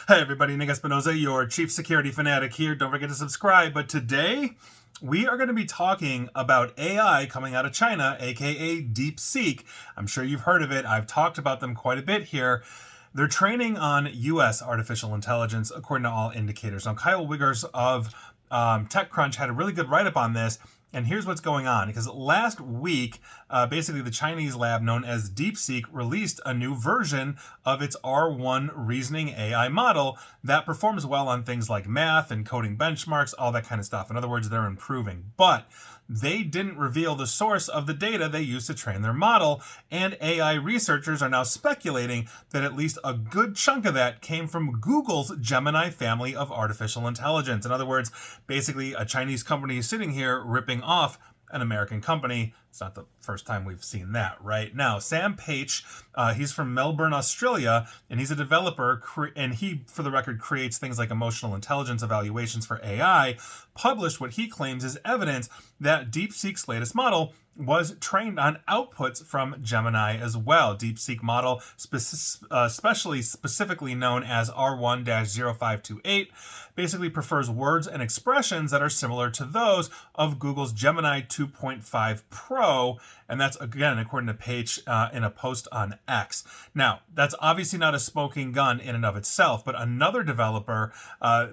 Hey everybody, Nick Espinoza, your chief security fanatic here. Don't forget to subscribe. But today, we are going to be talking about AI coming out of China, aka DeepSeek. I'm sure you've heard of it. I've talked about them quite a bit here. They're training on US artificial intelligence, according to all indicators. Now, Kyle Wiggers of TechCrunch had a really good write-up on this. And here's what's going on, because last week, basically the Chinese lab known as DeepSeek released a new version of its R1 reasoning AI model that performs well on things like math and coding benchmarks, all that kind of stuff. In other words, they're improving. But they didn't reveal the source of the data they used to train their model, and AI researchers are now speculating that at least a good chunk of that came from Google's Gemini family of artificial intelligence. In other words, basically a Chinese company is sitting here ripping off an American company. It's not the first time we've seen that, right? Now, Sam Page, he's from Melbourne, Australia, and he's a developer, and he, for the record, creates things like emotional intelligence evaluations for AI, published what he claims is evidence that DeepSeek's latest model was trained on outputs from Gemini as well. DeepSeek model, specifically known as R1-0528, basically prefers words and expressions that are similar to those of Google's Gemini 2.5 Pro, and that's, again, according to Page in a post on X. Now, that's obviously not a smoking gun in and of itself, but another developer,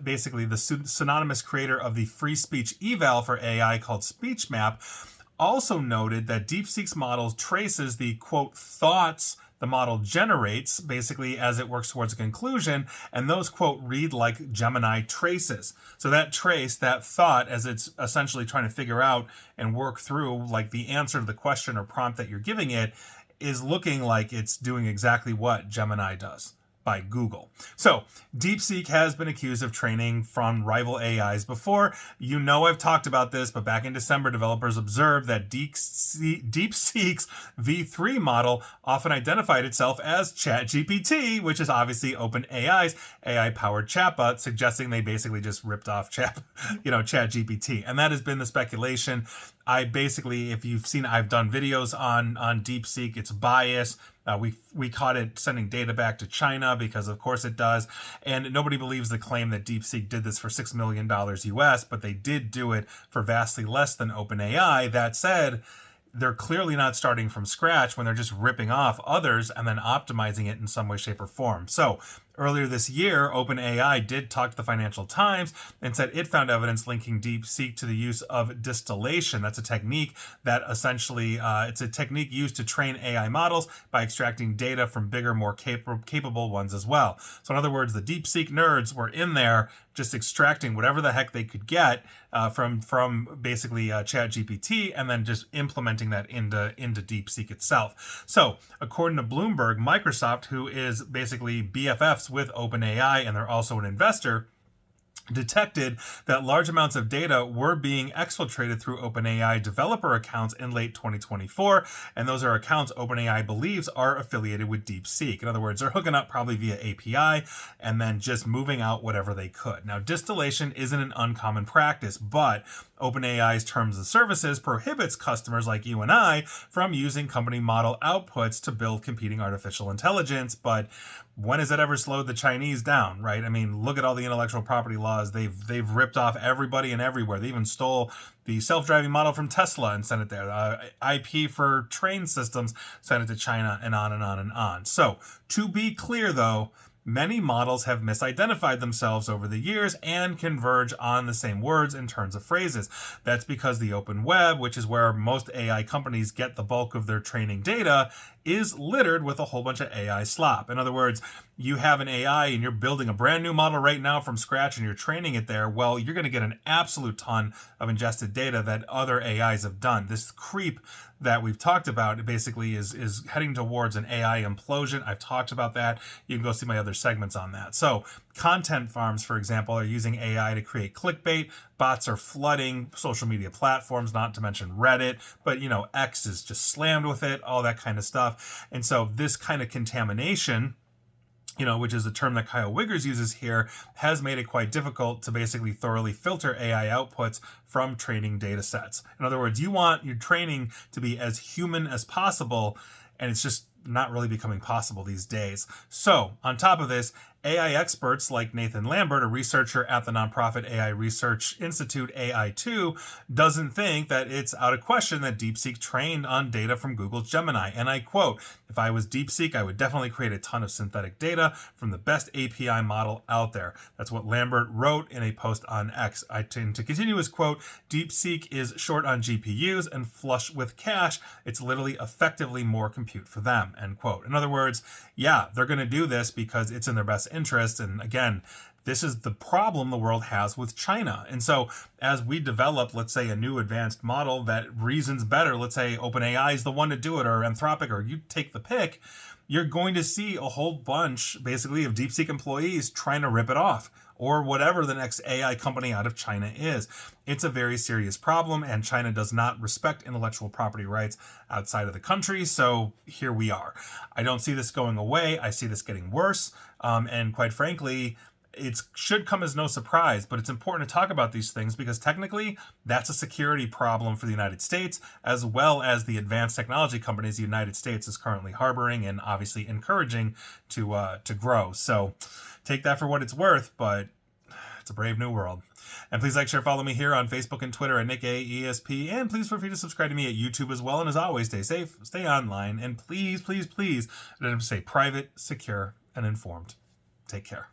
basically the synonymous creator of the free speech eval for AI called SpeechMap, also noted that DeepSeek's model traces the, quote, thoughts the model generates, basically as it works towards a conclusion, and those, quote, read like Gemini traces. So that trace, that thought, as it's essentially trying to figure out and work through, like, the answer to the question or prompt that you're giving it, is looking like it's doing exactly what Gemini does by Google. So DeepSeek has been accused of training from rival AIs before. You know I've talked about this, but back in December, developers observed that DeepSeek's V3 model often identified itself as ChatGPT, which is obviously OpenAI's AI-powered chatbot, suggesting they basically just ripped off ChatGPT. And that has been the speculation. If you've seen, I've done videos on DeepSeek. It's biased. We caught it sending data back to China because, of course, it does. And nobody believes the claim that DeepSeek did this for $6 million US, but they did do it for vastly less than OpenAI. That said, they're clearly not starting from scratch when they're just ripping off others and then optimizing it in some way, shape, or form. So earlier this year, OpenAI did talk to the Financial Times and said it found evidence linking DeepSeek to the use of distillation. That's a technique that essentially, it's a technique used to train AI models by extracting data from bigger, more capable ones as well. So in other words, the DeepSeek nerds were in there just extracting whatever the heck they could get from basically ChatGPT, and then just implementing that into DeepSeek itself. So according to Bloomberg, Microsoft, who is basically BFFs with OpenAI, and they're also an investor, detected that large amounts of data were being exfiltrated through OpenAI developer accounts in late 2024, and those are accounts OpenAI believes are affiliated with DeepSeek. In other words, they're hooking up probably via API and then just moving out whatever they could. Now, distillation isn't an uncommon practice, but OpenAI's terms of services prohibits customers like you and I from using company model outputs to build competing artificial intelligence. But when has that ever slowed the Chinese down, right? I mean, look at all the intellectual property laws. They've ripped off everybody and everywhere. They even stole the self-driving model from Tesla and sent it there. IP for train systems, sent it to China, and on and on and on. So, to be clear though, many models have misidentified themselves over the years and converge on the same words and turns of phrases. That's because the open web, which is where most AI companies get the bulk of their training data, is littered with a whole bunch of AI slop. In other words, you have an AI and you're building a brand new model right now from scratch and you're training it there. Well, you're going to get an absolute ton of ingested data that other AIs have done. This creep that we've talked about basically is heading towards an AI implosion. I've talked about that. You can go see my other segments on that. So content farms, for example, are using AI to create clickbait. Bots are flooding social media platforms, not to mention Reddit, but X is just slammed with it, all that kind of stuff. And so this kind of contamination, which is a term that Kyle Wiggers uses here, has made it quite difficult to basically thoroughly filter AI outputs from training data sets. In other words, you want your training to be as human as possible, and it's just not really becoming possible these days. So on top of this, AI experts like Nathan Lambert, a researcher at the nonprofit AI Research Institute AI2, doesn't think that it's out of question that DeepSeek trained on data from Google's Gemini. And I quote, "If I was DeepSeek, I would definitely create a ton of synthetic data from the best API model out there." That's what Lambert wrote in a post on X. I tend to continue his quote, "DeepSeek is short on GPUs and flush with cash. It's literally effectively more compute for them," end quote. In other words, yeah, they're going to do this because it's in their best interest. And again, this is the problem the world has with China. And so as we develop, let's say, a new advanced model that reasons better, let's say OpenAI is the one to do it, or Anthropic, or you take the pick, you're going to see a whole bunch, basically, of DeepSeek employees trying to rip it off, or whatever the next AI company out of China is. It's a very serious problem, and China does not respect intellectual property rights outside of the country, so here we are. I don't see this going away. I see this getting worse, and quite frankly, it should come as no surprise, but it's important to talk about these things because technically that's a security problem for the United States, as well as the advanced technology companies the United States is currently harboring and obviously encouraging to grow. So take that for what it's worth, but it's a brave new world. And please like, share, follow me here on Facebook and Twitter at NickAESP. And please feel free to subscribe to me at YouTube as well. And as always, stay safe, stay online, and please, please, please, stay private, secure, and informed. Take care.